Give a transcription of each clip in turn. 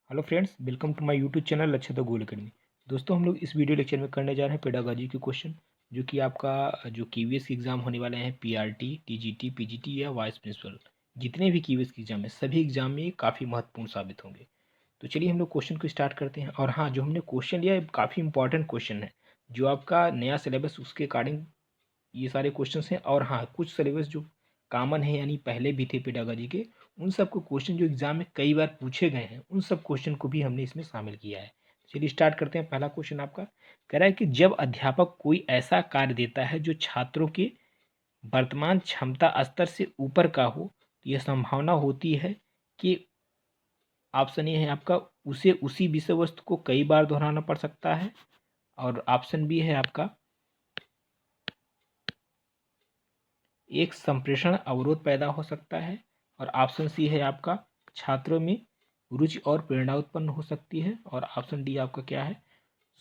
Hello friends, welcome to my YouTube channel Lakshya the goal academy. दोस्तों, हम लोग इस वीडियो लेक्चर में करने जा रहे हैं पेडागोजी के क्वेश्चन, जो कि आपका जो केवीएस के एग्जाम होने वाले हैं, पीआरटी, टीजीटी, पीजीटी या वाइस प्रिंसिपल, जितने भी केवीएस के एग्जाम है सभी एग्जाम में काफ़ी महत्वपूर्ण साबित होंगे। तो चलिए हम लोग क्वेश्चन को स्टार्ट करते हैं। और हाँ, जो हमने क्वेश्चन लिया है काफ़ी इंपॉर्टेंट क्वेश्चन है, जो आपका नया सिलेबस उसके अकॉर्डिंग ये सारे क्वेश्चंस हैं। और हाँ, कुछ सिलेबस जो कॉमन है यानी पहले भी थे पेडागोजी के, उन सब को क्वेश्चन जो एग्जाम में कई बार पूछे गए हैं, उन सब क्वेश्चन को भी हमने इसमें शामिल किया है। चलिए स्टार्ट करते हैं। पहला क्वेश्चन आपका कह रहा है कि जब अध्यापक कोई ऐसा कार्य देता है जो छात्रों के वर्तमान क्षमता स्तर से ऊपर का हो, तो यह संभावना होती है कि ऑप्शन ए है आपका, उसे उसी विषय वस्तु को कई बार दोहराना पड़ सकता है। और ऑप्शन बी है आपका, एक संप्रेषण अवरोध पैदा हो सकता है। और ऑप्शन सी है आपका, छात्रों में रुचि और प्रेरणा उत्पन्न हो सकती है। और ऑप्शन डी आपका क्या है,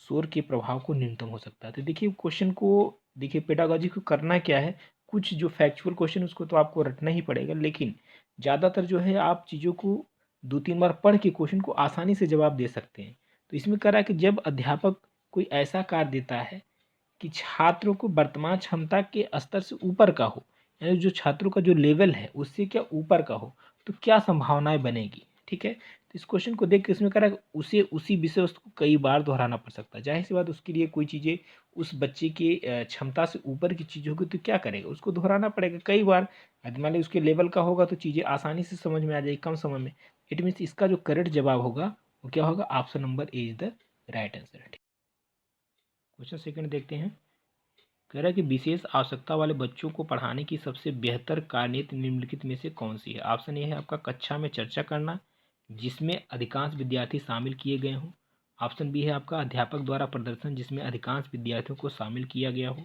शोर के प्रभाव को न्यूनतम हो सकता है। तो देखिए क्वेश्चन को, देखिए पेडागोजी को करना क्या है, कुछ जो फैक्चुअल क्वेश्चन उसको तो आपको रटना ही पड़ेगा, लेकिन ज़्यादातर जो है आप चीज़ों को दो तीन बार पढ़ के क्वेश्चन को आसानी से जवाब दे सकते हैं। तो इसमें कह रहा है कि जब अध्यापक कोई ऐसा कार्य देता है कि छात्रों को वर्तमान क्षमता के स्तर से ऊपर का हो, यानी जो छात्रों का जो लेवल है उससे क्या ऊपर का हो, तो क्या संभावनाएं बनेगी। ठीक है, तो इस क्वेश्चन को देख के इसमें कह रहा है कि उसे उसी विषय वस्तु को कई बार दोहराना पड़ सकता है। जाहिर सी बात, उसके लिए कोई चीज़ें उस बच्चे के क्षमता से ऊपर की चीज़ होगी तो क्या करेगा, उसको दोहराना पड़ेगा कई बार। यदि मान लीजिए उसके लेवल का होगा तो चीज़ें आसानी से समझ में आ जाएगी कम समय में। इट मीन्स इसका जो करेक्ट जवाब होगा वो क्या होगा, option number A is the right answer. Question second देखते हैं। कह रहा है कि विशेष आवश्यकता वाले बच्चों को पढ़ाने की सबसे बेहतर कार्यनीति निम्नलिखित में से कौन सी है। ऑप्शन ए है आपका, कक्षा में चर्चा करना जिसमें अधिकांश विद्यार्थी शामिल किए गए हों। ऑप्शन बी है आपका, अध्यापक द्वारा प्रदर्शन जिसमें अधिकांश विद्यार्थियों को शामिल किया गया हो।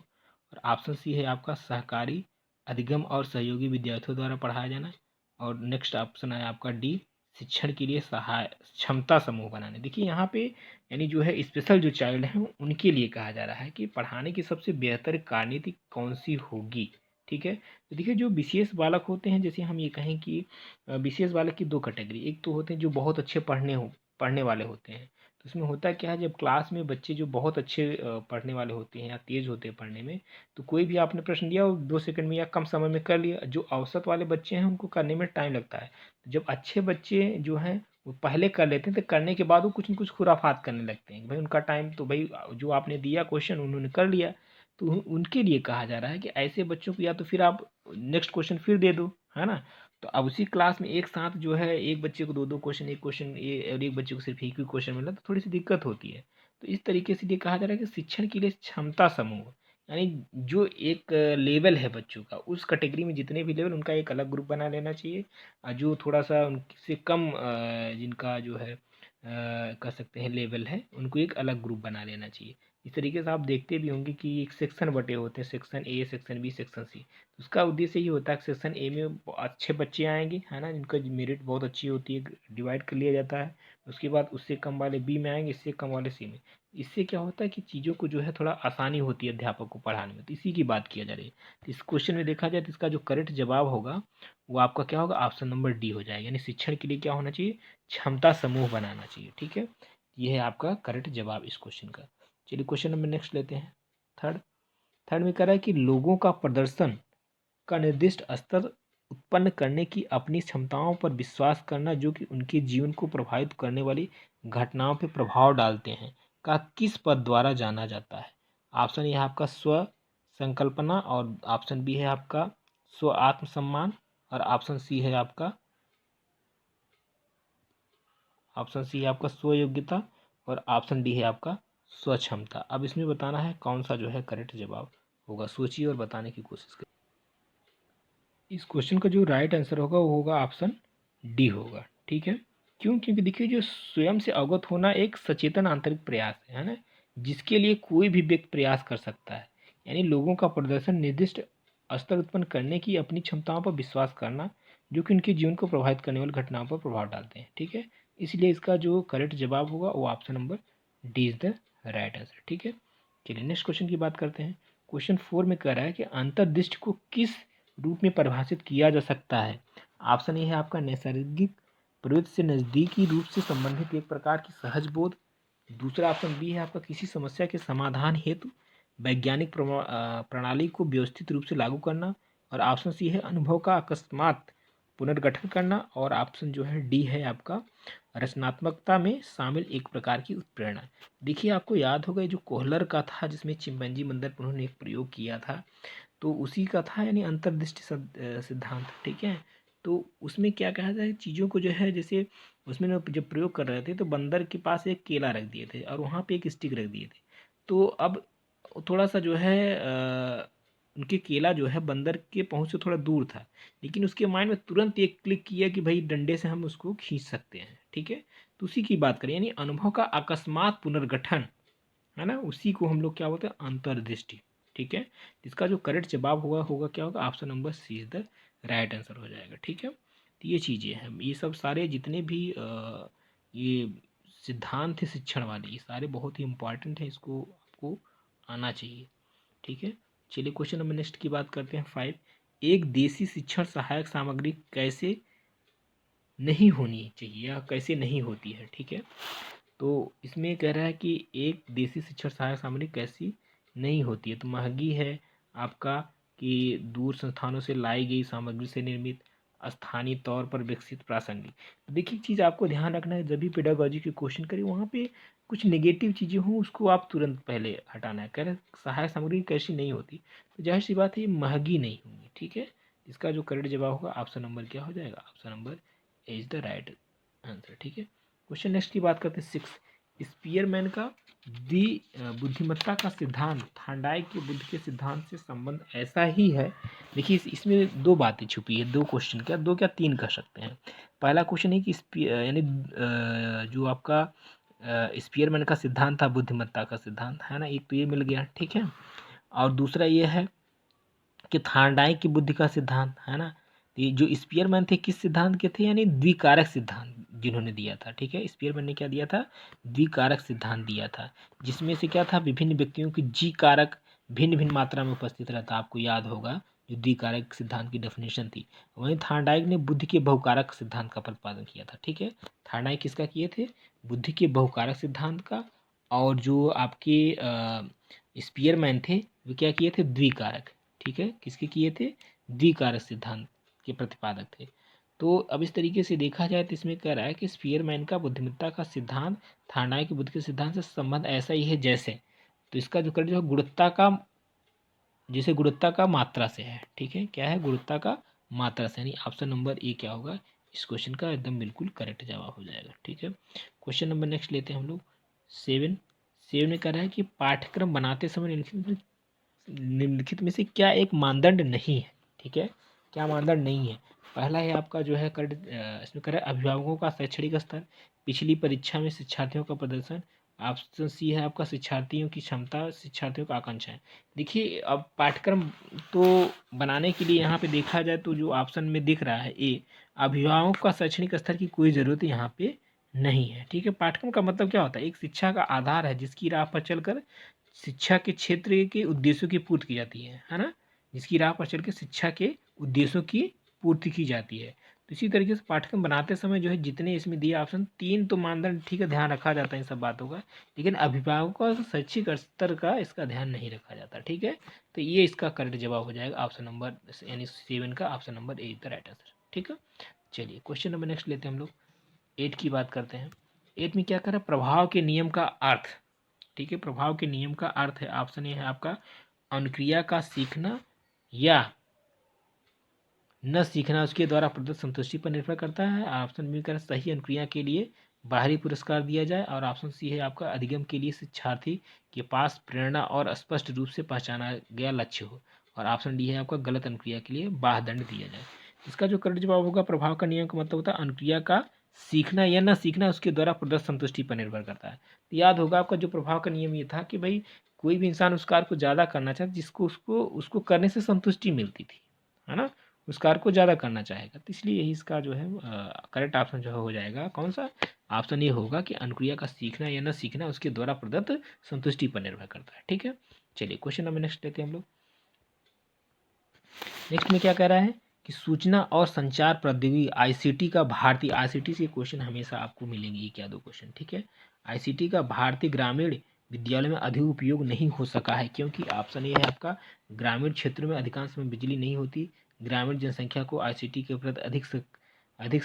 और ऑप्शन सी है आपका, सहकारी अधिगम और सहयोगी विद्यार्थियों द्वारा पढ़ाया जाना। और नेक्स्ट ऑप्शन है आपका डी, शिक्षण के लिए सहाय क्षमता समूह बनाने। देखिए यहाँ पे यानी जो है स्पेशल जो चाइल्ड हैं उनके लिए कहा जा रहा है कि पढ़ाने की सबसे बेहतर कार्यनीति कौन सी होगी। ठीक है, तो देखिए जो विशेष बालक होते हैं, जैसे हम ये कहें कि विशेष बालक की दो कैटेगरी, एक तो होते हैं जो बहुत अच्छे पढ़ने वाले होते हैं। तो इसमें होता क्या है, जब क्लास में बच्चे जो बहुत अच्छे पढ़ने वाले होते हैं या तेज होते हैं पढ़ने में, तो कोई भी आपने प्रश्न दिया वो 2 सेकंड में या कम समय में कर लिया। जो औसत वाले बच्चे हैं उनको करने में टाइम लगता है। जब अच्छे बच्चे जो हैं वो पहले कर लेते हैं, तो करने के बाद वो कुछ न कुछ खुराफात करने लगते हैं। भाई उनका टाइम तो भाई जो आपने दिया क्वेश्चन उन्होंने कर लिया। तो उनके लिए कहा जा रहा है कि ऐसे बच्चों को या तो फिर आप नेक्स्ट क्वेश्चन फिर दे दो, है ना। तो अब उसी क्लास में एक साथ जो है एक बच्चे को दो दो क्वेश्चन, एक क्वेश्चन ये और एक बच्चे को सिर्फ एक ही क्वेश्चन मिला तो थोड़ी सी दिक्कत होती है। तो इस तरीके से ये कहा जा रहा है कि शिक्षण के लिए क्षमता समूह, यानी जो एक लेवल है बच्चों का, उस कैटेगरी में जितने भी लेवल, उनका एक अलग ग्रुप बना लेना चाहिए। जो थोड़ा सा उनसे कम जिनका जो है कह सकते हैं लेवल है, उनको एक अलग ग्रुप बना लेना चाहिए। इस तरीके से आप देखते भी होंगे कि एक सेक्शन बटे होते हैं, section A, section B, section C. उसका उद्देश्य ये होता है कि सेक्शन ए में अच्छे बच्चे आएंगे, है ना, जिनका मेरिट बहुत अच्छी होती है, डिवाइड कर लिया जाता है। उसके बाद उससे कम वाले बी में आएंगे, इससे कम वाले सी में। इससे क्या होता है कि चीज़ों को जो है थोड़ा आसानी होती है अध्यापक को पढ़ाने में। तो इसी की बात किया जा रही है। तो इस क्वेश्चन में देखा जाए तो इसका जो करेक्ट जवाब होगा वो आपका क्या होगा, ऑप्शन नंबर डी हो जाएगा। यानी शिक्षण के लिए क्या होना चाहिए, क्षमता समूह बनाना चाहिए। ठीक है, ये है आपका करेक्ट जवाब इस क्वेश्चन का। चलिए क्वेश्चन नंबर नेक्स्ट लेते हैं। थर्ड थर्ड में कह रहा है कि लोगों का प्रदर्शन का निर्दिष्ट स्तर उत्पन्न करने की अपनी क्षमताओं पर विश्वास करना जो कि उनके जीवन को प्रभावित करने वाली घटनाओं पर प्रभाव डालते हैं, का किस पद द्वारा जाना जाता है। ऑप्शन ए है आपका, स्व संकल्पना। और ऑप्शन बी है आपका, स्व आत्मसम्मान। और ऑप्शन सी है आपका, ऑप्शन सी है आपका स्व योग्यता। और ऑप्शन डी है आपका स्व क्षमता। अब इसमें बताना है कौन सा जो है करेक्ट जवाब होगा। सोचिए और बताने की कोशिश करिए। इस क्वेश्चन का जो राइट आंसर होगा वो होगा ऑप्शन डी होगा। ठीक है, क्यों, क्योंकि देखिए जो स्वयं से अवगत होना एक सचेतन आंतरिक प्रयास है ना, जिसके लिए कोई भी व्यक्ति प्रयास कर सकता है। यानी लोगों का प्रदर्शन निर्दिष्ट स्तर उत्पन्न करने की अपनी क्षमताओं पर विश्वास करना जो कि उनके जीवन को प्रभावित करने वाली घटनाओं पर प्रभाव डालते हैं। ठीक है, इसलिए इसका जो करेक्ट जवाब होगा वो option number D is the right answer. ठीक है, चलिए नेक्स्ट क्वेश्चन की बात करते हैं। क्वेश्चन 4 में कह रहा है कि अंतर्दृष्टि को किस रूप में परिभाषित किया जा सकता है। ऑप्शन ए है आपका, नैसर्गिक प्रवृत्ति से नज़दीकी रूप से संबंधित एक प्रकार की सहज बोध। दूसरा ऑप्शन बी है आपका किसी समस्या के समाधान हेतु वैज्ञानिक प्रणाली को व्यवस्थित रूप से लागू करना। और ऑप्शन सी है अनुभव का अकस्मात पुनर्गठन करना। और ऑप्शन जो है डी है आपका रचनात्मकता में शामिल एक प्रकार की उत्प्रेरणा। देखिए आपको याद होगा ये जो कोहलर का था जिसमें चिंपैंजी बंदर पर उन्होंने एक प्रयोग किया था, तो उसी का था यानी अंतर्दृष्टि सिद्धांत। ठीक है, तो उसमें क्या कहा जाए चीज़ों को जो है जैसे उसमें ना जब प्रयोग कर रहे थे तो बंदर के पास एक केला रख दिए थे और वहाँ पे एक स्टिक रख दिए थे। तो अब थोड़ा सा जो है उनके केला जो है बंदर के पहुँच से थोड़ा दूर था, लेकिन उसके माइंड में तुरंत एक क्लिक किया कि भाई डंडे से हम उसको खींच सकते हैं। ठीक है, तो उसी की बात करें यानी अनुभव का अकस्मात पुनर्गठन है ना, उसी को हम लोग क्या बोलते हैं अंतर्दृष्टि। ठीक है, इसका जो करेक्ट जवाब होगा होगा क्या होगा option number C is the right answer हो जाएगा। ठीक है, तो ये चीज़ें हैं, ये सब सारे जितने भी ये सिद्धांत है शिक्षण वाले ये सारे बहुत ही इंपॉर्टेंट हैं, इसको आपको आना चाहिए। ठीक है, चलिए क्वेश्चन नंबर नेक्स्ट की बात करते हैं 5। एक देसी शिक्षण सहायक सामग्री कैसे नहीं होनी चाहिए या कैसे नहीं होती है। ठीक है, तो इसमें कह रहा है कि एक देसी शिक्षण सहायक सामग्री कैसी नहीं होती है, तो महंगी है आपका कि दूर संस्थानों से लाई गई सामग्री से निर्मित स्थानीय तौर पर विकसित प्रासंगिक। तो देखिए चीज़ आपको ध्यान रखना है जब भी पेडागोजी के क्वेश्चन करें वहाँ पे कुछ नेगेटिव चीज़ें हों उसको आप तुरंत पहले हटाना है। कह रहे सहायक सामग्री कैसी नहीं होती, तो जाहिर सी बात है ये महंगी नहीं होंगी। ठीक है, इसका जो करेक्ट जवाब होगा ऑप्शन नंबर क्या हो जाएगा option number A is the right answer. ठीक है, क्वेश्चन नेक्स्ट की बात करते हैं 6। स्पीयरमैन का बुद्धिमत्ता का सिद्धांत थांडाई के बुद्ध के सिद्धांत से संबंध ऐसा ही है। देखिए इसमें दो बातें छुपी है, दो क्वेश्चन क्या दो क्या तीन कर सकते हैं। पहला क्वेश्चन है कि यानी जो आपका स्पीयरमैन का सिद्धांत था बुद्धिमत्ता का सिद्धांत है ना, एक तो ये मिल गया। ठीक है, और दूसरा ये है कि थांडाई की बुद्धि का सिद्धांत है ना, ये जो स्पीयरमैन थे किस सिद्धांत के थे यानी द्विकारक सिद्धांत जिन्होंने दिया था। ठीक है, स्पीयरमैन ने क्या दिया था द्विकारक सिद्धांत दिया था, जिसमें से क्या था विभिन्न व्यक्तियों की जी कारक भिन्न भिन्न मात्रा में उपस्थित रहता, आपको याद होगा जो द्विकारक सिद्धांत की डेफिनेशन थी। वहीं थांडाई ने बुद्धि के बहुकारक सिद्धांत का प्रतिपादन किया था। ठीक है, थांडाई किसका किए थे बुद्धि के बहुकारक सिद्धांत का, और जो आपके स्पीयरमैन थे वो क्या किए थे द्विकारक। ठीक है, किसके किए थे द्विकारक सिद्धांत के प्रतिपादक थे। तो अब इस तरीके से देखा जाए तो इसमें कह रहा है कि स्पीयरमैन का बुद्धिमत्ता का सिद्धांत थांडाई के बुद्ध के सिद्धांत से संबंध ऐसा ही है जैसे, तो इसका जो करेक्ट जो गुणवत्ता का जैसे गुणवत्ता का मात्रा से है। ठीक है, क्या है गुणवत्ता का मात्रा से, यानी ऑप्शन नंबर ए क्या होगा इस क्वेश्चन का एकदम बिल्कुल करेक्ट जवाब हो जाएगा। ठीक है, क्वेश्चन नंबर नेक्स्ट लेते हैं हम लोग 7। 7 में कह रहा है कि पाठ्यक्रम बनाते समय निम्नलिखित में से क्या एक मानदंड नहीं है। ठीक है, क्या मानदंड नहीं है। पहला है आपका जो है कर इसमें कर अभिभावकों का शैक्षणिक स्तर, पिछली परीक्षा में शिक्षार्थियों का प्रदर्शन। ऑप्शन सी है आपका शिक्षार्थियों की क्षमता शिक्षार्थियों का आकांक्षाएं। देखिए अब पाठ्यक्रम तो बनाने के लिए यहाँ पे देखा जाए तो जो ऑप्शन में दिख रहा है ए अभिभावकों का शैक्षणिक स्तर की कोई ज़रूरत यहाँ पे नहीं है। ठीक है, पाठ्यक्रम का मतलब क्या होता है एक शिक्षा का आधार है जिसकी राह पर चलकर शिक्षा के क्षेत्र के उद्देश्यों की पूर्ति की जाती है ना, जिसकी राह पर चल के शिक्षा के उद्देश्यों की पूर्ति की जाती है। तो इसी तरीके से पाठ्यक्रम बनाते समय जो है जितने इसमें दिए ऑप्शन तीन तो मानदंड ठीक है ध्यान रखा जाता है इन सब बातों का, लेकिन अभिभावकों का शैक्षिक स्तर का इसका ध्यान नहीं रखा जाता। ठीक है, तो ये इसका करेक्ट जवाब हो जाएगा ऑप्शन नंबर यानी 7 का option number A the right answer. ठीक है, चलिए क्वेश्चन नंबर नेक्स्ट लेते हैं हम लोग 8 की बात करते हैं। 8 में क्या कर रहा है प्रभाव के नियम का अर्थ। ठीक है, प्रभाव के नियम का अर्थ है ऑप्शन ए है आपका अनुक्रिया का सीखना या न सीखना उसके द्वारा प्रदत्त संतुष्टि पर निर्भर करता है। ऑप्शन बी का सही अनुक्रिया के लिए बाहरी पुरस्कार दिया जाए, और ऑप्शन सी है आपका अधिगम के लिए शिक्षार्थी के पास प्रेरणा और स्पष्ट रूप से पहचाना गया लक्ष्य हो, और ऑप्शन डी है आपका गलत अनुक्रिया के लिए बाहदंड दिया जाए। इसका जो करेक्ट जवाब होगा प्रभाव का नियम का मतलब होता है अनुक्रिया का सीखना या न सीखना उसके द्वारा प्रदत्त संतुष्टि पर निर्भर करता है। तो याद होगा आपका जो प्रभाव का नियम ये था कि भाई कोई भी इंसान उस कार्य को ज़्यादा करना चाहता जिसको उसको उसको करने से संतुष्टि मिलती थी, है ना, उस कार्य को ज़्यादा करना चाहेगा। तो इसलिए यही इसका जो है करेक्ट ऑप्शन जो हो जाएगा कौन सा ऑप्शन ये होगा कि अनुक्रिया का सीखना या न सीखना उसके द्वारा प्रदत्त संतुष्टि पर निर्भर करता है। ठीक है, चलिए क्वेश्चन नंबर नेक्स्ट लेते हैं हम लोग। नेक्स्ट में क्या कह रहा है कि सूचना और संचार प्रौद्योगिकी आईसीटी का भारतीय, आईसीटी से क्वेश्चन हमेशा आपको मिलेंगे, ये क्या दो क्वेश्चन, ठीक है। आईसीटी का भारतीय ग्रामीण विद्यालय में अधिक उपयोग नहीं हो सका है, क्योंकि ऑप्शन ए है आपका, ग्रामीण क्षेत्रों में अधिकांश में बिजली नहीं होती, ग्रामीण जनसंख्या को आईसीटी के प्रति अधिक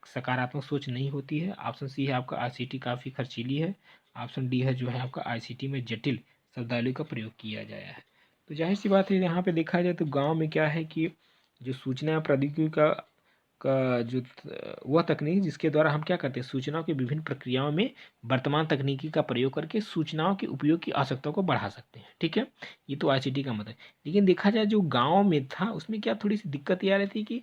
सकारात्मक सोच नहीं होती है। ऑप्शन सी है आपका, आईसीटी काफ़ी खर्चीली है। ऑप्शन डी है जो है आपका, आईसीटी में जटिल शब्दावली का प्रयोग किया गया है। तो जाहिर सी बात है, यहाँ पे देखा जाए तो गांव में क्या है कि जो सूचना प्रौद्योगिकी का जो वह तकनीक जिसके द्वारा हम क्या करते हैं, सूचनाओं की विभिन्न प्रक्रियाओं में वर्तमान तकनीकी का प्रयोग करके सूचनाओं के उपयोग की आवश्यकता को बढ़ा सकते हैं, ठीक है। ये तो आईसीटी का मतलब। लेकिन देखा जाए जो गाँव में था उसमें क्या थोड़ी सी दिक्कत ये आ रही थी कि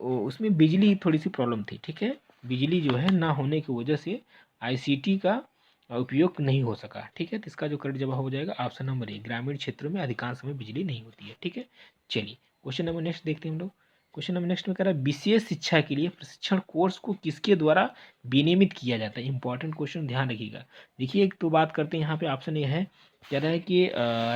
उसमें बिजली थोड़ी सी प्रॉब्लम थी, ठीक है। बिजली जो है ना होने की वजह से आईसीटी का उपयोग नहीं हो सका, ठीक है। तो इसका जो करेक्ट जवाब हो जाएगा ऑप्शन नंबर ए, ग्रामीण क्षेत्रों में अधिकांश समय बिजली नहीं होती है, ठीक है। चलिए क्वेश्चन नंबर नेक्स्ट देखते हैं हम लोग। क्वेश्चन नंबर नेक्स्ट में कह रहा है, विशेष शिक्षा के लिए प्रशिक्षण कोर्स को किसके द्वारा विनियमित किया जाता है। इंपॉर्टेंट क्वेश्चन, ध्यान रखिएगा। देखिए एक तो बात करते हैं यहाँ पे, ऑप्शन ये है, कह रहा है कि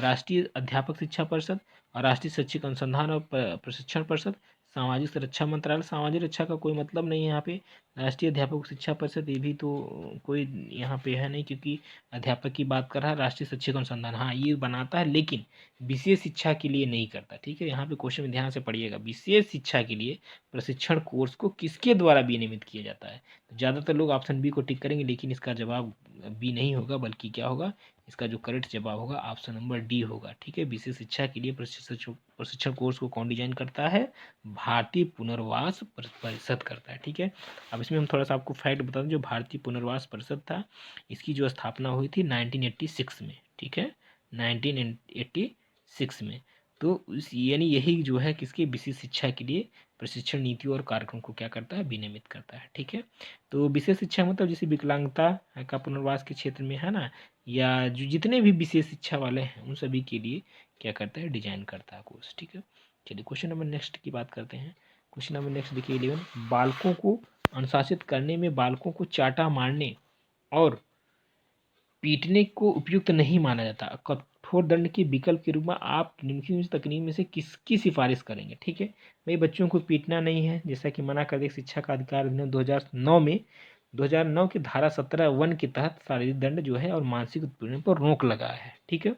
राष्ट्रीय अध्यापक शिक्षा परिषद और राष्ट्रीय शैक्षिक अनुसंधान और प्रशिक्षण परिषद, सामाजिक सुरक्षा मंत्रालय। सामाजिक रक्षा का कोई मतलब नहीं है यहाँ पे। राष्ट्रीय अध्यापक शिक्षा परिषद, ये भी तो कोई यहाँ पे है नहीं, क्योंकि अध्यापक की बात कर रहा है। राष्ट्रीय शैक्षिक अनुसंधान, हाँ ये बनाता है, लेकिन विशेष शिक्षा के लिए नहीं करता, ठीक है। यहाँ पे क्वेश्चन में ध्यान से पढ़िएगा, विशेष शिक्षा के लिए प्रशिक्षण कोर्स को किसके द्वारा विनियमित किया जाता है। तो ज़्यादातर लोग ऑप्शन बी को टिक करेंगे, लेकिन इसका जवाब बी नहीं होगा, बल्कि क्या होगा, इसका जो करेक्ट जवाब होगा ऑप्शन नंबर डी होगा, ठीक है। विशेष शिक्षा के लिए प्रशिक्षण कोर्स को कौन डिजाइन करता है, भारतीय पुनर्वास परिषद करता है, ठीक है। अब इसमें हम थोड़ा सा आपको फैक्ट बता दें, जो भारतीय पुनर्वास परिषद था, इसकी जो स्थापना हुई थी 1986 में, ठीक है, 1986 में। तो यानी यही जो है किसके, विशेष शिक्षा के लिए प्रशिक्षण नीति और कार्यक्रम को क्या करता है, विनियमित करता है, ठीक है। तो विशेष शिक्षा मतलब जैसे विकलांगता का पुनर्वास के क्षेत्र में है ना, या जो जितने भी विशेष शिक्षा वाले हैं उन सभी के लिए क्या करता है, डिजाइन करता है कोर्स, ठीक है। चलिए क्वेश्चन नंबर नेक्स्ट की बात करते हैं। क्वेश्चन नंबर नेक्स्ट देखिए 11, बालकों को अनुशासित करने में बालकों को चाटा मारने और पीटने को उपयुक्त नहीं माना जाता। कठोर दंड के विकल्प के रूप में आप निम्नलिखित तकनीक में से किसकी सिफारिश करेंगे, ठीक है। भाई बच्चों को पीटना नहीं है, जैसा कि मना कर दे शिक्षा का अधिकार अधिनियम 2009 में 2009 की धारा 17(1) के तहत शारीरिक दंड जो है और मानसिक उत्पीड़न पर रोक लगा है, ठीक है।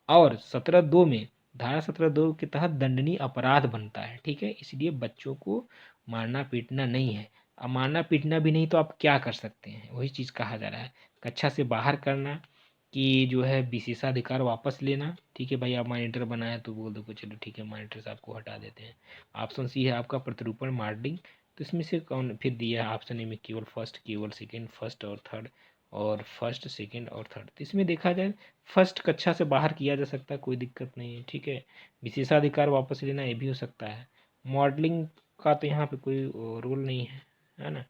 और 17(2) में, धारा 17(2) के तहत दंडनीय अपराध बनता है, ठीक है। इसलिए बच्चों को मारना पीटना नहीं है। अब मारना पीटना भी नहीं तो आप क्या कर सकते हैं, वही चीज़ कहा जा रहा है। कक्षा से बाहर करना, कि जो है विशेषाधिकार वापस लेना, ठीक है। भाई आप मॉनिटर बनाए तो बोल दो कि चलो ठीक है मॉनिटर से आपको हटा देते हैं। ऑप्शन सी है आपका, प्रत्यारोपण मॉडलिंग। तो इसमें से कौन फिर दिया है, ऑप्शन ए में केवल फर्स्ट, केवल सेकेंड, फर्स्ट और थर्ड, और फर्स्ट सेकेंड और थर्ड। तो इसमें देखा जाए फर्स्ट कक्षा से बाहर किया जा सकता है, कोई दिक्कत नहीं है, ठीक है। विशेषाधिकार वापस लेना ये भी हो सकता है। मॉडलिंग का तो यहाँ पे कोई रोल नहीं है ना।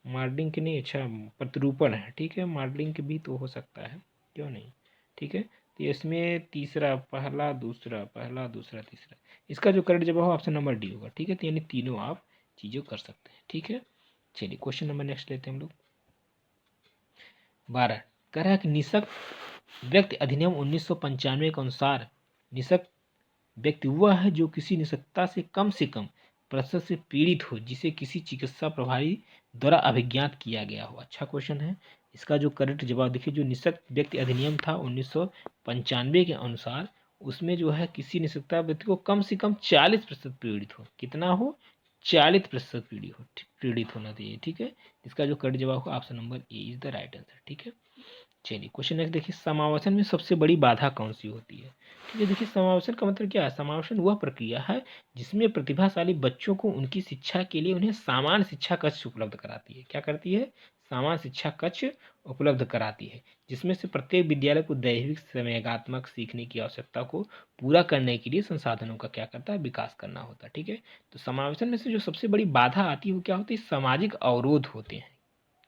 मॉडलिंग के नहीं, अच्छा प्रतिरूपण है, ठीक है। मॉडलिंग के भी तो हो सकता है, क्यों नहीं, ठीक है। तो इसमें तीसरा, पहला दूसरा, पहला दूसरा तीसरा, इसका जो करेक्ट जवाब होगा ऑप्शन नंबर डी होगा, ठीक है। तो यानी तीनों आप चीज़ें कर सकते हैं, ठीक है। चलिए क्वेश्चन नंबर नेक्स्ट लेते हैं हम लोग। 12 कह रहा है कि निःशक्त व्यक्ति अधिनियम 1995 के अनुसार निःशक्त व्यक्ति वह है जो किसी निःशक्तता से कम प्रतिशत से पीड़ित हो, जिसे किसी चिकित्सा प्रभारी द्वारा अभिज्ञात किया गया हो। अच्छा क्वेश्चन है। इसका जो करेक्ट जवाब देखिए, जो निःशक्त व्यक्ति अधिनियम था 1995 के अनुसार, उसमें जो है किसी निःशक्तता व्यक्ति को कम से कम 40% पीड़ित हो, कितना हो, 40% पीड़ित होना चाहिए, ठीक है। इसका जो करेक्ट जवाब होगा option number A is the right answer, ठीक है। चलिए क्वेश्चन नेक्स्ट देखिए, समावेशन में सबसे बड़ी बाधा कौन सी होती है। ठीक है, देखिए समावेशन का मतलब क्या है। समावेशन वह प्रक्रिया है जिसमें प्रतिभाशाली बच्चों को उनकी शिक्षा के लिए उन्हें समान शिक्षा कक्ष उपलब्ध कराती है। क्या करती है, समान शिक्षा कक्ष उपलब्ध कराती है, जिसमें से प्रत्येक विद्यालय को दैहिक संवेगात्मक सीखने की आवश्यकता को पूरा करने के लिए संसाधनों का क्या करता है, विकास करना होता है, ठीक है। तो समावेशन में से जो सबसे बड़ी बाधा आती है वो क्या होती है, सामाजिक अवरोध होते हैं।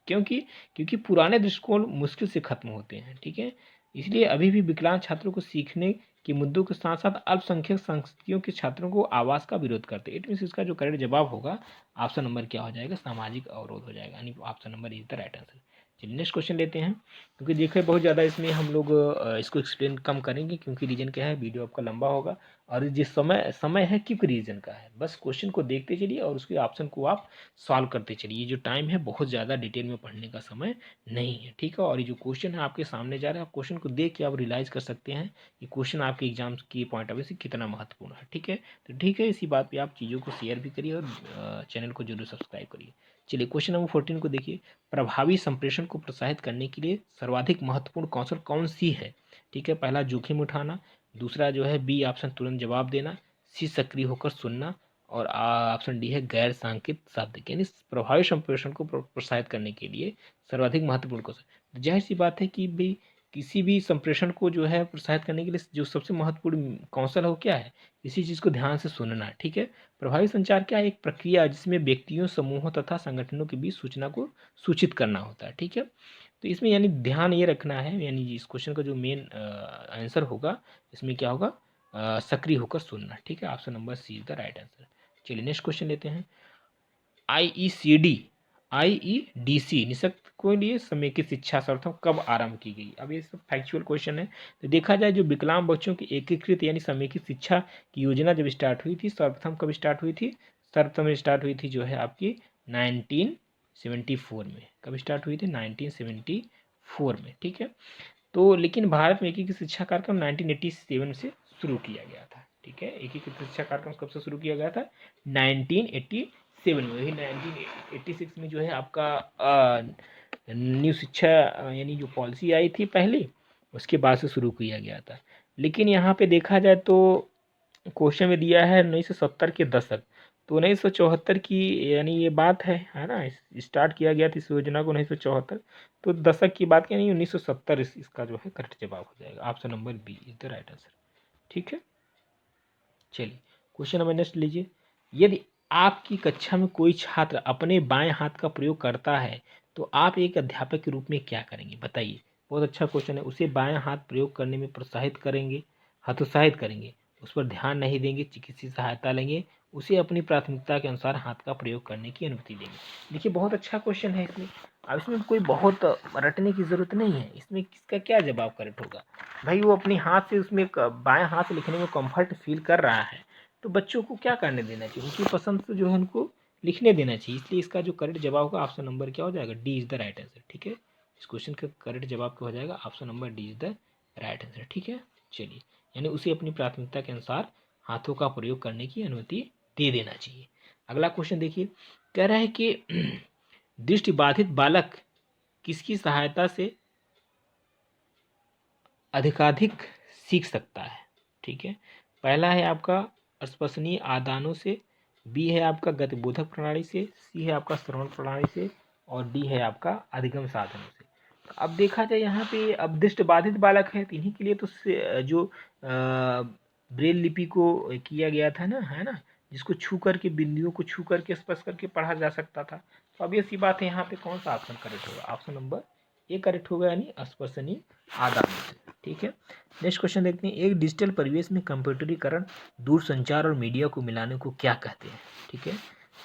क्योंकि क्योंकि पुराने दृष्टिकोण मुश्किल से खत्म होते हैं, ठीक है। इसलिए अभी भी विकलांग छात्रों को सीखने के मुद्दों के साथ साथ अल्पसंख्यक संस्कृतियों के छात्रों को आवास का विरोध करते हैं। इट मीन्स इसका जो करेक्ट जवाब होगा ऑप्शन नंबर क्या हो जाएगा, सामाजिक अवरोध हो जाएगा, यानी option number is the right answer. चलिए नेक्स्ट क्वेश्चन लेते हैं, क्योंकि देखिए बहुत ज़्यादा इसमें हम लोग इसको एक्सप्लेन कम करेंगे, क्योंकि रीजन क्या है, वीडियो आपका लंबा होगा और जिस समय समय है क्योंकि रीजन का है, बस क्वेश्चन को देखते चलिए और उसके ऑप्शन को आप सॉल्व करते चलिए। ये जो टाइम है बहुत ज़्यादा डिटेल में पढ़ने का समय नहीं है, ठीक है। और ये जो क्वेश्चन है आपके सामने जा रहा है, आप क्वेश्चन को देख के आप रियलाइज़ कर सकते हैं कि क्वेश्चन आपके एग्जाम की पॉइंट ऑफ व्यू से कितना महत्वपूर्ण है, ठीक है। तो ठीक है, इसी बात पर आप चीज़ों को शेयर भी करिए और चैनल को जरूर सब्सक्राइब करिए। चलिए क्वेश्चन नंबर 14 को देखिए, प्रभावी संप्रेषण को प्रोत्साहित करने के लिए सर्वाधिक महत्वपूर्ण कौशल कौन सी है, ठीक है। पहला जोखिम उठाना, दूसरा जो है बी ऑप्शन तुरंत जवाब देना, सी सक्रिय होकर सुनना और ऑप्शन डी है गैर सांकेत शब्द। यानी प्रभावी संप्रेषण को प्रोत्साहित करने के लिए सर्वाधिक महत्वपूर्ण कौशल, तो जाहिर सी बात है कि भाई किसी भी संप्रेषण को जो है प्रोत्साहित करने के लिए जो सबसे महत्वपूर्ण कौशल है वो क्या है, किसी चीज़ को ध्यान से सुनना, ठीक है। प्रभावी संचार क्या है, एक प्रक्रिया जिसमें व्यक्तियों, समूहों तथा संगठनों के बीच सूचना को सूचित करना होता है, ठीक है। तो इसमें यानी ध्यान ये रखना है, यानी इस क्वेश्चन का जो मेन आंसर होगा इसमें क्या होगा, सक्रिय होकर सुनना, ठीक है। Option number C is the right answer. चलिए नेक्स्ट क्वेश्चन लेते हैं, आईईडीसी निःशक्त को लिए समेकित शिक्षा सर्वप्रथम कब आरंभ की गई। अब ये सब फैक्चुअल क्वेश्चन है। तो देखा जाए जो विकलांग बच्चों की एकीकृत यानी समेकित शिक्षा की योजना जब स्टार्ट हुई थी, सर्वप्रथम कब स्टार्ट हुई थी, सर्वप्रथम स्टार्ट हुई थी जो है आपकी 1974 में। कब स्टार्ट हुई थी, 1974 में, ठीक है। तो लेकिन भारत में एकीकृत शिक्षा कार्यक्रम 1987 से शुरू किया गया था, ठीक है। एकीकृत शिक्षा कार्यक्रम कब से शुरू किया गया था, 1987 में। वही 1986 में जो है आपका न्यू शिक्षा यानी जो पॉलिसी आई थी पहली, उसके बाद से शुरू किया गया था। लेकिन यहाँ पे देखा जाए तो क्वेश्चन में दिया है 1970 के दशक, तो 1974 की यानी ये बात है ना, स्टार्ट किया गया था इस योजना को 1974, तो दशक की बात यानी 1970 इसका जो है करेक्ट जवाब हो जाएगा। Option number B is the right answer, ठीक है। चलिए क्वेश्चन नंबर नेक्स्ट लीजिए, यदि आपकी कक्षा में कोई छात्र अपने बाएं हाथ का प्रयोग करता है तो आप एक अध्यापक के रूप में क्या करेंगे, बताइए। बहुत अच्छा क्वेश्चन है। उसे बाएं हाथ प्रयोग करने में प्रोत्साहित करेंगे, हतोत्साहित करेंगे, उस पर ध्यान नहीं देंगे, चिकित्सीय सहायता लेंगे, उसे अपनी प्राथमिकता के अनुसार हाथ का प्रयोग करने की अनुमति देंगे। देखिए बहुत अच्छा क्वेश्चन है इसमें। अब इसमें कोई बहुत रटने की ज़रूरत नहीं है, इसमें किसका क्या जवाब करेक्ट होगा। भाई वो अपने हाथ से उसमें बाएं हाथ से लिखने में कंफर्ट फील कर रहा है, तो बच्चों को क्या करने देना चाहिए, उनकी पसंद से जो है उनको लिखने देना चाहिए। इसलिए इसका जो करेक्ट जवाब होगा ऑप्शन नंबर क्या हो जाएगा, D is the right answer, ठीक है। इस क्वेश्चन का करेक्ट जवाब क्या हो जाएगा, option number D is the right answer, ठीक है। चलिए यानी उसे अपनी प्राथमिकता के अनुसार हाथों का प्रयोग करने की अनुमति दे देना चाहिए। अगला क्वेश्चन देखिए, कह रहा है कि दृष्टिबाधित बालक किसकी सहायता से अधिकाधिक सीख सकता है, ठीक है। पहला है आपका स्पर्शनीय आदानों से, बी है आपका गतिबोधक प्रणाली से, सी है आपका श्रवण प्रणाली से और डी है आपका अधिगम साधनों से। तो अब देखा जाए यहाँ पे, अब दृष्टिबाधित बालक है तो इन्हीं के लिए तो जो ब्रेल लिपि को किया गया था ना, है ना, जिसको छू करके, बिंदियों को छू करके स्पर्श करके पढ़ा जा सकता था। तो अब ये सी बात है, यहाँ पे कौन सा ऑप्शन करेक्ट होगा, ऑप्शन नंबर ए करेक्ट होगा, यानी स्पर्शनीय आदानों से, ठीक है। नेक्स्ट क्वेश्चन देखते हैं, एक डिजिटल परिवेश में कंप्यूटरीकरण, दूरसंचार और मीडिया को मिलाने को क्या कहते हैं, ठीक है।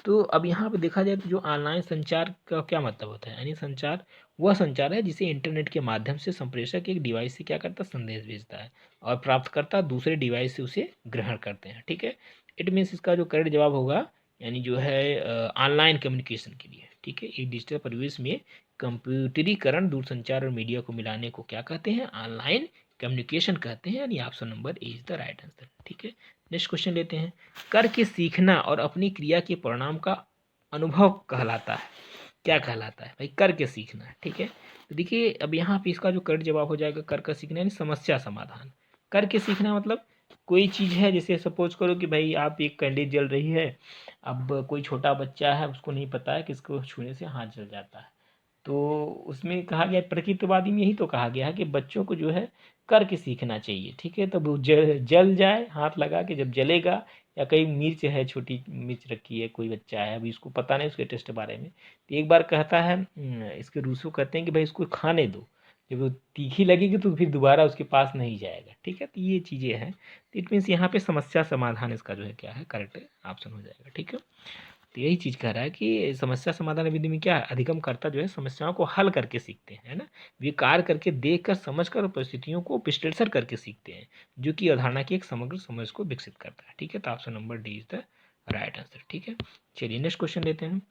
तो अब यहाँ पे देखा जाए तो जो ऑनलाइन संचार का क्या मतलब होता है, यानी संचार वह संचार है जिसे इंटरनेट के माध्यम से संप्रेषक एक डिवाइस से क्या करता है, संदेश भेजता है और प्राप्तकर्ता दूसरे डिवाइस से उसे ग्रहण करते हैं, ठीक है। इट मीन्स इसका जो करेक्ट जवाब होगा यानी जो है ऑनलाइन कम्युनिकेशन के लिए, ठीक है। एक डिजिटल परिवेश में कंप्यूटरीकरण, दूरसंचार और मीडिया को मिलाने को क्या कहते हैं, ऑनलाइन कम्युनिकेशन कहते हैं, यानी option number A is the right answer, ठीक है। नेक्स्ट क्वेश्चन लेते हैं, करके सीखना और अपनी क्रिया के परिणाम का अनुभव कहलाता है, क्या कहलाता है भाई, करके सीखना, ठीक है। तो देखिए अब यहाँ पे इसका जो करेक्ट जवाब हो जाएगा, कर का सीखना यानी समस्या समाधान। करके सीखना मतलब कोई चीज़ है, जैसे सपोज करो कि भाई आप एक कैंडल जल रही है, अब कोई छोटा बच्चा है उसको नहीं पता है कि इसको छूने से हाथ जल जाता है, तो उसमें कहा गया, प्रकृतिवादी में यही तो कहा गया है कि बच्चों को जो है करके सीखना चाहिए, ठीक है। तब वो जल जाए, हाथ लगा के जब जलेगा, या कहीं मिर्च है, छोटी मिर्च रखी है, कोई बच्चा है अभी इसको पता नहीं उसके टेस्ट बारे में, तो एक बार कहता है, इसके रूसो कहते हैं कि भाई इसको खाने दो, जब वो तीखी लगेगी तो फिर दोबारा उसके पास नहीं जाएगा, ठीक है। तो ये चीज़ें हैं, तो इट मीन्स यहाँ पे समस्या समाधान इसका जो है क्या है, करेक्ट ऑप्शन हो जाएगा, ठीक है। तो यही चीज़ कह रहा है कि समस्या समाधान विधि में क्या है, अधिगमकर्ता जो है समस्याओं को हल करके सीखते हैं, है ना। वे कार्य करके, देखकर, समझकर और परिस्थितियों को विश्लेषण करके सीखते हैं, जो कि अवधारणा की एक समग्र समझ को विकसित करता है। ठीक है, तो option number D is the right answer. ठीक है, चलिए नेक्स्ट क्वेश्चन लेते हैं।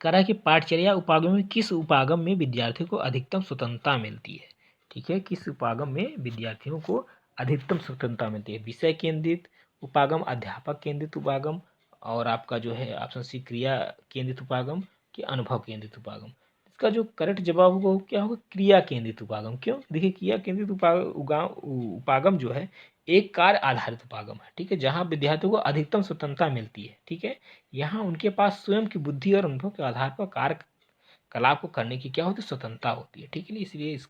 कह रहा है कि पाठचर्या उपागम में किस उपागम में विद्यार्थियों को अधिकतम स्वतंत्रता मिलती है। ठीक है, किस उपागम में विद्यार्थियों को अधिकतम स्वतंत्रता मिलती है। विषय केंद्रित उपागम, अध्यापक केंद्रित उपागम, और आपका जो है ऑप्शन सी क्रिया केंद्रित उपागम कि अनुभव केंद्रित उपागम। इसका जो करेक्ट जवाब होगा वो क्या होगा, क्रिया केंद्रित उपागम। क्यों, देखिए क्रिया केंद्रित उपागम जो है एक कार्य आधारित उपागम है। ठीक है, जहाँ विद्यार्थियों को अधिकतम स्वतंत्रता मिलती है। ठीक है, यहाँ उनके पास स्वयं की बुद्धि और अनुभव के आधार पर कार्य कला को करने की क्या होती है, स्वतंत्रता होती है। ठीक है, इसलिए इस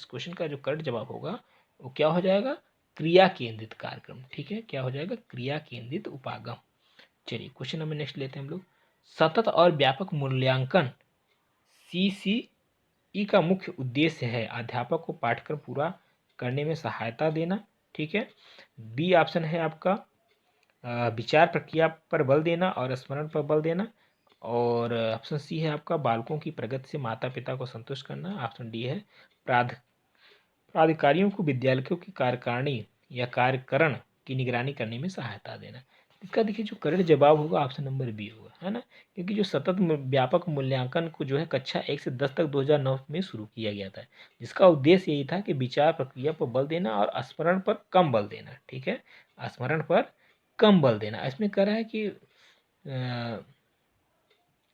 क्वेश्चन का जो करेक्ट जवाब होगा वो क्या हो जाएगा, क्रिया केंद्रित कार्यक्रम। ठीक है, क्या हो जाएगा, क्रिया केंद्रित उपागम। चलिए क्वेश्चन नंबर नेक्स्ट लेते हैं हम लोग। सतत और व्यापक मूल्यांकन CCE का मुख्य उद्देश्य है अध्यापक को पाठ्यक्रम पूरा करने में सहायता देना। ठीक है, बी ऑप्शन है आपका विचार प्रक्रिया पर बल देना और स्मरण पर बल देना, और ऑप्शन सी है आपका बालकों की प्रगति से माता पिता को संतुष्ट करना। ऑप्शन डी है प्राधिकारियों को विद्यालयों की कार्यकारिणी या कार्यकरण की निगरानी करने में सहायता देना। इसका देखिए जो करेक्ट जवाब होगा ऑप्शन नंबर बी होगा, है ना। क्योंकि जो सतत व्यापक मूल्यांकन को जो है कक्षा 1 से 10 तक 2009 में शुरू किया गया था, जिसका उद्देश्य यही था कि विचार प्रक्रिया पर बल देना और स्मरण पर कम बल देना। ठीक है, स्मरण पर कम बल देना। इसमें कह रहा है कि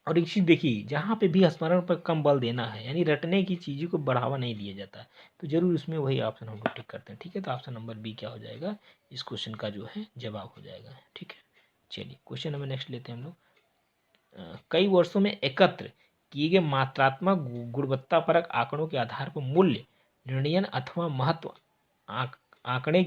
और एक चीज़ देखिए, जहाँ पे भी स्मरण पर कम बल देना है, यानी रटने की चीज़ों को बढ़ावा नहीं दिया जाता, तो जरूर उसमें वही ऑप्शन हम लोग टिक करते हैं। ठीक है, तो ऑप्शन नंबर बी क्या हो जाएगा, इस क्वेश्चन का जो है जवाब हो जाएगा। ठीक है, चलिए क्वेश्चन नंबर नेक्स्ट लेते हैं हम लोग। कई वर्षों में एकत्र किए गए मात्रात्मक गुणवत्तापरक आंकड़ों के आधार पर मूल्य निर्णयन अथवा महत्व आंकने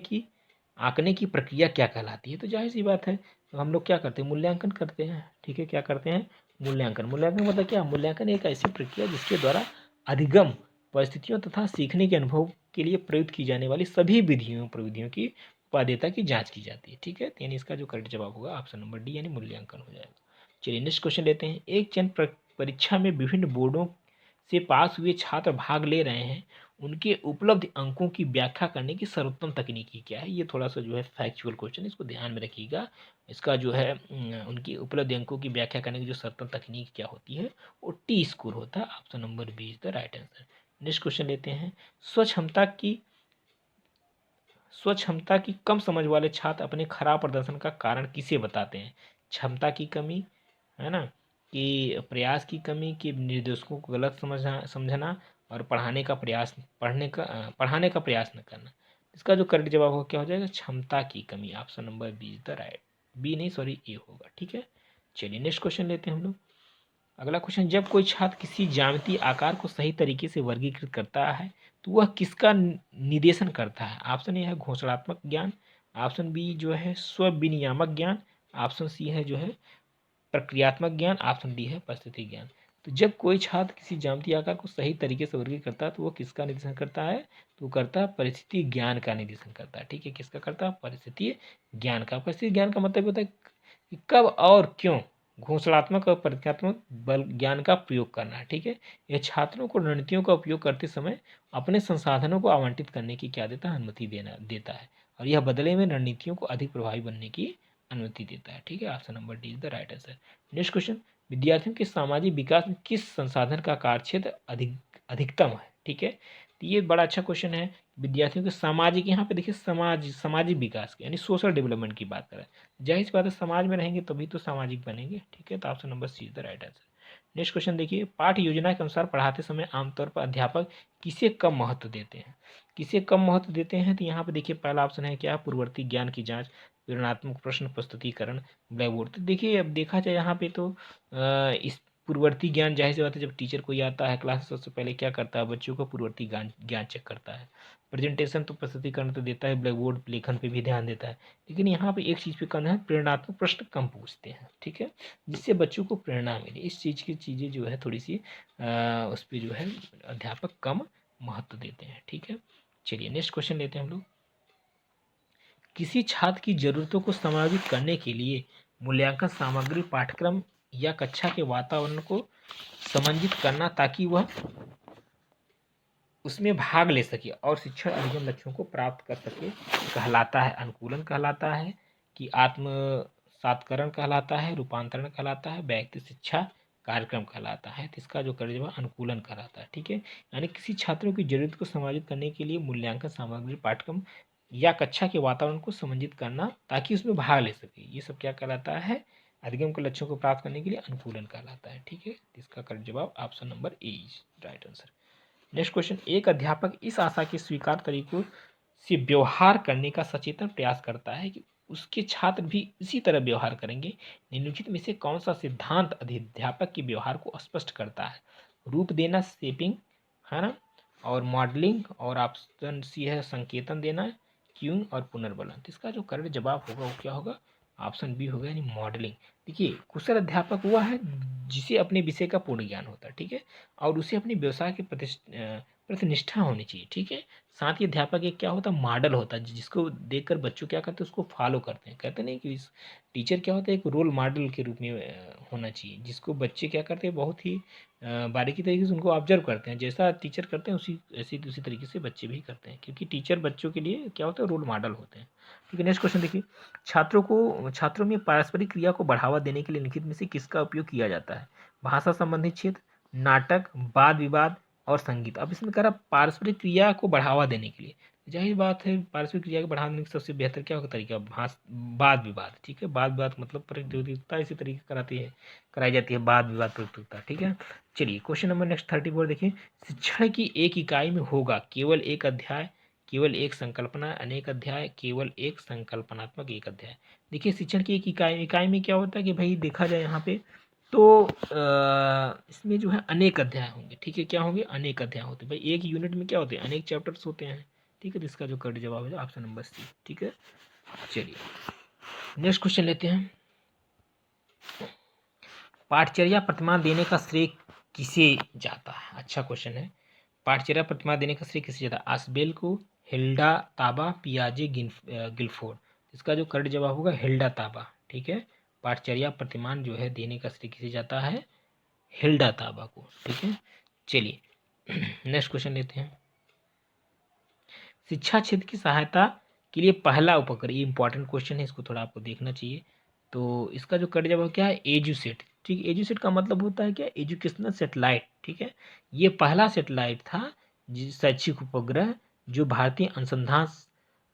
की प्रक्रिया क्या कहलाती है। तो जाहिर सी बात है, तो हम लोग क्या करते हैं, मूल्यांकन करते हैं। ठीक है, क्या करते हैं, मूल्यांकन। मूल्यांकन मतलब क्या, मूल्यांकन एक ऐसी प्रक्रिया जिसके द्वारा अधिगम परिस्थितियों तथा सीखने के अनुभव के लिए प्रयुक्त की जाने वाली सभी प्रविधियों की उपादेयता की जांच की जाती है। ठीक है, तो यानी इसका जो करेक्ट जवाब होगा ऑप्शन नंबर डी यानी मूल्यांकन हो जाएगा। चलिए नेक्स्ट क्वेश्चन लेते हैं। एक चयन परीक्षा में विभिन्न बोर्डों से पास हुए छात्र भाग ले रहे हैं, उनके उपलब्ध अंकों की व्याख्या करने की सर्वोत्तम तकनीकी क्या है। ये थोड़ा सा जो है फैक्चुअल क्वेश्चन, इसको ध्यान में रखिएगा। इसका जो है उनकी उपलब्ध अंकों की व्याख्या करने की जो सर्वोत्तम तकनीक क्या होती है, वो टी स्कोर होता है। Option number B is the right answer. Next question लेते हैं। स्वक्षमता की कम समझ वाले छात्र अपने खराब प्रदर्शन का कारण किसे बताते हैं। क्षमता की कमी, है ना, कि प्रयास की कमी, कि निर्देशकों को गलत समझना और पढ़ाने का प्रयास न करना। इसका जो करेक्ट जवाब होगा क्या हो जाएगा, क्षमता की कमी। Option number B is the right, B नहीं सॉरी ए होगा। ठीक है, चलिए नेक्स्ट क्वेश्चन लेते हैं हम लोग। अगला क्वेश्चन, जब कोई छात्र किसी ज्यामितीय आकार को सही तरीके से वर्गीकृत करता है तो वह किसका निर्देशन करता है। ऑप्शन ए है घोषणात्मक ज्ञान, ऑप्शन बी जो है स्व ज्ञान, ऑप्शन सी है जो है प्रक्रियात्मक ज्ञान, ऑप्शन डी है परिस्थिति ज्ञान। तो जब कोई छात्र किसी ज्यामितीय आकार को सही तरीके से वर्गीकृत करता है तो वो किसका निर्देशन करता है, तो वो करता है परिस्थिति ज्ञान का निर्देशन करता है। ठीक है, किसका करता है, परिस्थिति ज्ञान का। परिस्थिति ज्ञान का मतलब होता है कि कब और क्यों घोषणात्मक और प्रक्रियात्मक बल ज्ञान का प्रयोग करना है। ठीक है, यह छात्रों को रणनीतियों का उपयोग करते समय अपने संसाधनों को आवंटित करने की क्या देता है, अनुमति देता है, और यह बदले में रणनीतियों को अधिक प्रभावी बनने की अनुमति देता है। ठीक है, option number D is the right answer. Next question, विद्यार्थियों के सामाजिक विकास में किस संसाधन का कार्यक्षेत्र अधिकतम है। ठीक है, तो ये बड़ा अच्छा क्वेश्चन है। विद्यार्थियों के सामाजिक, यहाँ पे देखिए सामाजिक विकास यानी सोशल डेवलपमेंट की बात करें, जाहिर सी बात है समाज में रहेंगे तभी तो सामाजिक बनेंगे। ठीक है, तो option number C is the right answer. Next question देखिए, पाठ्य योजना के अनुसार पढ़ाते समय आमतौर पर अध्यापक किसे कम महत्व देते हैं। किसे कम महत्व देते हैं, तो यहाँ पे देखिए पहला ऑप्शन है क्या, पूर्ववर्ती ज्ञान की जांच, प्रेरणात्मक प्रश्न प्रस्तुतिकरण, ब्लैक बोर्ड। तो देखिए अब देखा जाए यहाँ पे तो इस पूर्ववर्ती ज्ञान, जाहिर सी बात है जब टीचर कोई आता है क्लास सबसे पहले क्या करता है, बच्चों को पूर्ववर्ती ज्ञान चेक करता है। प्रेजेंटेशन तो प्रस्तुतिकरण तो देता है, ब्लैक बोर्ड लेखन पे भी ध्यान देता है, लेकिन यहाँ पे एक चीज़ पे कम है, प्रेरणात्मक प्रश्न कम पूछते हैं। ठीक है, जिससे बच्चों को प्रेरणा मिले, इस चीज़ की चीज़ें जो है थोड़ी सी उस पर जो है अध्यापक कम महत्व देते हैं। ठीक है, चलिए नेक्स्ट क्वेश्चन लेते हैं हम लोग। किसी छात्र की जरूरतों को समायोजित करने के लिए मूल्यांकन सामग्री पाठ्यक्रम या कक्षा के वातावरण को समंजित करना ताकि वह उसमें भाग ले सके और शिक्षण अधिगम लक्ष्यों को प्राप्त कर सके कहलाता है। अनुकूलन कहलाता है कि आत्मसात्करण कहलाता है, रूपांतरण कहलाता है, व्यक्ति शिक्षा कार्यक्रम कहलाता है। तो इसका जो कर्ज वह अनुकूलन कहलाता है। ठीक है, यानी किसी छात्रों की जरूरत को समायोजित करने के लिए मूल्यांकन सामग्री पाठ्यक्रम या कक्षा के वातावरण को समंजित करना ताकि उसमें भाग ले सके, ये सब क्या कहलाता है? अधिगम के लक्ष्यों को प्राप्त करने के लिए अनुकूलन कहलाता है। ठीक है, इसका करेक्ट जवाब option number A is right answer. Next question, एक अध्यापक इस आशा के स्वीकार तरीकों से व्यवहार करने का सचेतन प्रयास करता है कि उसके छात्र भी इसी तरह व्यवहार करेंगे। निम्नलिखित में से कौन सा सिद्धांत अध्यापक के व्यवहार को स्पष्ट करता है? रूप देना, शेपिंग, है ना, और मॉडलिंग, और ऑप्शन सी है संकेतन देना, क्यूइंग और पुनर्बलन। तो इसका जो करेक्ट जवाब होगा वो क्या होगा? ऑप्शन बी होगा, यानी मॉडलिंग। देखिए, कुशल अध्यापक हुआ है जिसे अपने विषय का पूर्ण ज्ञान होता है। ठीक है, और उसे अपने व्यवसाय की प्रतिनिष्ठा होनी चाहिए। ठीक है, साथ ही अध्यापक एक क्या होता है? मॉडल होता है, जिसको देखकर बच्चों क्या करते हैं? उसको फॉलो करते हैं। कहते नहीं कि टीचर क्या होता है? एक रोल मॉडल के रूप में होना चाहिए, जिसको बच्चे क्या करते हैं? बहुत ही बारीकी तरीके से उनको ऑब्जर्व करते हैं। जैसा टीचर करते हैं उसी तरीके से बच्चे भी करते हैं, क्योंकि टीचर बच्चों के लिए क्या होता है? रोल मॉडल होते हैं। ठीक है, नेक्स्ट क्वेश्चन देखिए, छात्रों में पारस्परिक क्रिया को बढ़ावा देने के लिए निम्नलिखित में से किसका उपयोग किया जाता है? भाषा संबंधी क्षेत्र, नाटक, वाद विवाद और संगीत। अब इसमें कह रहा पारस्परिक क्रिया को बढ़ावा देने के लिए, जाहिर बात है पारस्परिक क्रिया को बढ़ाने का सबसे बेहतर क्या होगा तरीका? वाद विवाद। ठीक है, वाद विवाद मतलब प्रतियोगिता इसी तरीके कराई जाती है, वाद विवाद प्रतियोगिता। ठीक है, चलिए क्वेश्चन नंबर नेक्स्ट 34 देखिए, शिक्षण की एक इकाई में होगा केवल एक अध्याय, केवल एक संकल्पना अनेक अध्याय, केवल एक संकल्पनात्मक एक अध्याय। देखिए, शिक्षण की एक इकाई में क्या होता है कि भाई देखा जाए यहाँ पे तो इसमें जो है अनेक अध्याय होंगे। ठीक है, क्या होंगे? अनेक अध्याय होते हैं। भाई एक यूनिट में क्या होते हैं? अनेक चैप्टर्स होते हैं। ठीक है, तो इसका जो करेक्ट जवाब है ऑप्शन नंबर सी। ठीक है, चलिए नेक्स्ट क्वेश्चन लेते हैं। पाठचर्या प्रतिमान देने का श्रेय किसे जाता है? अच्छा क्वेश्चन है। पाठचर्या प्रतिमान देने का श्रेय किसे जाता है? आसबेल को, हिल्डा ताबा, पियाजे, गिलफोर्ड। इसका जो करेक्ट जवाब होगा हिल्डा ताबा। ठीक है, पाठचर्या प्रतिमान जो है देने का श्रेय किसे जाता है? हिल्डा ताबा को। ठीक है, चलिए नेक्स्ट क्वेश्चन लेते हैं। शिक्षा क्षेत्र की सहायता के लिए पहला उपकरण, ये इंपॉर्टेंट क्वेश्चन है, इसको थोड़ा आपको देखना चाहिए। तो इसका जो करेक्ट जवाब क्या है? एजुसेट। ठीक है, एजुसेट का मतलब होता है क्या? Educational satellite. ठीक है, ये पहला सेटेलाइट था शैक्षिक उपग्रह जो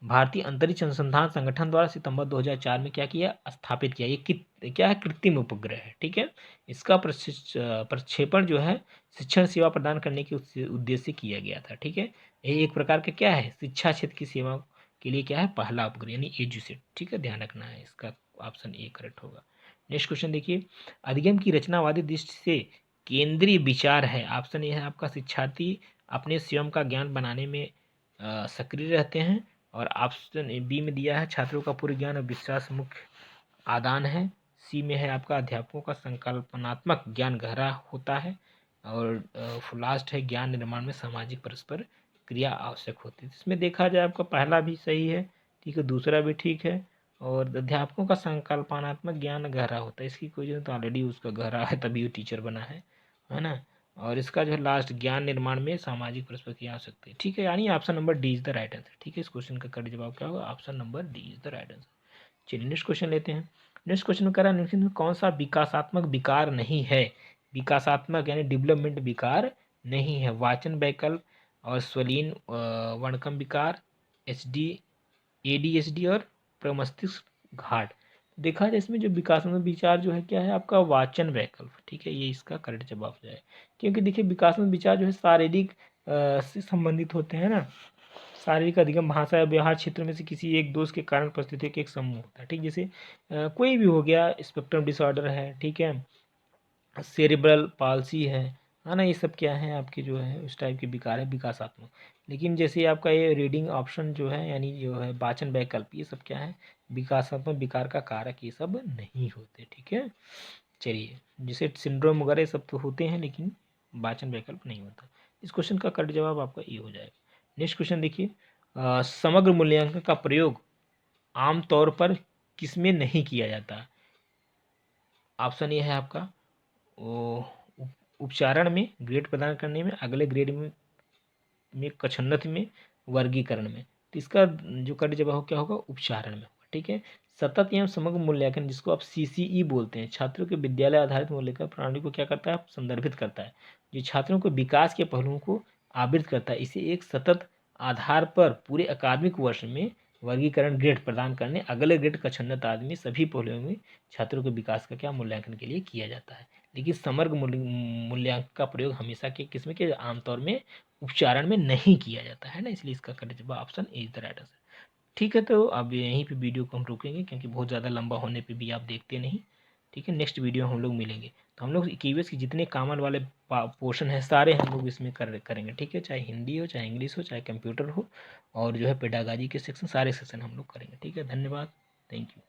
भारतीय अंतरिक्ष अनुसंधान संगठन द्वारा सितंबर 2004 में क्या किया? स्थापित किया। ये क्या है? कृत्रिम उपग्रह है। ठीक है, इसका प्रक्षेपण जो है शिक्षण सेवा प्रदान करने के उद्देश्य से किया गया था। ठीक है, ये एक प्रकार का क्या है? शिक्षा क्षेत्र की सेवा के लिए क्या है? पहला उपग्रह, यानी एजुसेट। ठीक है, ध्यान रखना है, इसका ऑप्शन ए करेक्ट होगा। नेक्स्ट क्वेश्चन देखिए, अधिगम की रचनावादी दृष्टि से केंद्रीय विचार है। ऑप्शन ए है आपका, शिक्षार्थी अपने स्वयं का ज्ञान बनाने में सक्रिय रहते हैं, और ऑप्शन बी में दिया है छात्रों का पूर्ण ज्ञान और विश्वास मुख्य आदान है। सी में है आपका अध्यापकों का संकल्पनात्मक ज्ञान गहरा होता है, और लास्ट है ज्ञान निर्माण में सामाजिक परस्पर क्रिया आवश्यक होती है। इसमें देखा जाए आपका पहला भी सही है। ठीक है, दूसरा भी ठीक है, और अध्यापकों का संकल्पनात्मक ज्ञान गहरा होता है, इसकी कोई तो ऑलरेडी उसका गहरा है तभी वो टीचर बना है ना। और इसका जो है लास्ट ज्ञान निर्माण में सामाजिक परस्पर क्रिया आ सकती है। ठीक है, यानी option number D is the right answer. ठीक है, इस क्वेश्चन का करेक्ट जवाब क्या होगा? Option number D is the right answer. चलिए नेक्स्ट क्वेश्चन लेते हैं। नेक्स्ट क्वेश्चन में कह रहा है निम्नलिखित में कौन सा विकासात्मक विकार नहीं है? विकासात्मक यानी डेवलपमेंट विकार नहीं है। वाचन वैकल्प और स्वलीन वर्णकम विकार, एचडी एडीएचडी और प्रमस्तिष्क घाट। देखा जाए इसमें जो विकासात्मक विचार जो है क्या है आपका? वाचन वैकल्प। ठीक है, ये इसका करेक्ट जवाब हो जाए, क्योंकि देखिए विकासात्मक विचार जो है शारीरिक से संबंधित होते हैं ना। शारीरिक अधिगम भाषा या व्यवहार क्षेत्र में से किसी एक दोष के कारण परिस्थितियों के एक समूह होता है। ठीक, जैसे कोई भी हो गया, स्पेक्ट्रम डिसऑर्डर है, ठीक है, सेरिब्रल पाल्सी है ना, ये सब क्या है आपके जो है उस टाइप के विकार है विकासात्मक। लेकिन जैसे आपका ये रीडिंग ऑप्शन जो है यानी जो है वाचन वैकल्प, ये सब क्या है? विकासात्मक विकार का कारक ये सब नहीं होते। ठीक है, चलिए जैसे सिंड्रोम वगैरह सब तो होते हैं, लेकिन वाचन वैकल्प नहीं होता। इस क्वेश्चन का करेक्ट जवाब आपका ये हो जाएगा। नेक्स्ट क्वेश्चन देखिए, समग्र मूल्यांकन का प्रयोग आमतौर पर किसमें नहीं किया जाता? ऑप्शन ये है आपका उपचारण में, ग्रेड प्रदान करने में, अगले ग्रेड में कछोन्नति में, वर्गीकरण में। तो इसका जो करेक्ट जवाब क्या होगा, उपचारण में होगा। ठीक है। सतत एवं समग्र मूल्यांकन, जिसको आप सीसीई बोलते हैं, छात्रों के विद्यालय आधारित मूल्यांकन प्रणाली को क्या करता है, संदर्भित करता है, जो छात्रों को विकास के पहलुओं को आवृत करता है। इसे एक सतत आधार पर पूरे अकादमिक वर्ष में वर्गीकरण ग्रेड प्रदान करने, अगले ग्रेड कछोन्नत आदि में सभी पहलुओं में छात्रों के विकास का क्या मूल्यांकन के लिए किया जाता है। लेकिन समग्र मूल्यांकन का प्रयोग हमेशा के किस्म के आमतौर में उपचारण में नहीं किया जाता है ना, इसलिए इसका करेक्ट जवाब option A is the right answer. ठीक है, तो अब यहीं पे वीडियो को हम रोकेंगे, क्योंकि बहुत ज़्यादा लंबा होने पे भी आप देखते नहीं। ठीक है, नेक्स्ट वीडियो हम लोग मिलेंगे, तो हम लोग कीवर्ड्स के जितने कॉमन वाले पोर्शन है सारे हम लोग इसमें करेंगे। ठीक है, चाहे हिंदी हो, चाहे इंग्लिश हो, चाहे कंप्यूटर हो, और जो है पेडागाजी के सेक्शन, सारे सेक्शन हम लोग करेंगे। ठीक है, धन्यवाद, थैंक यू।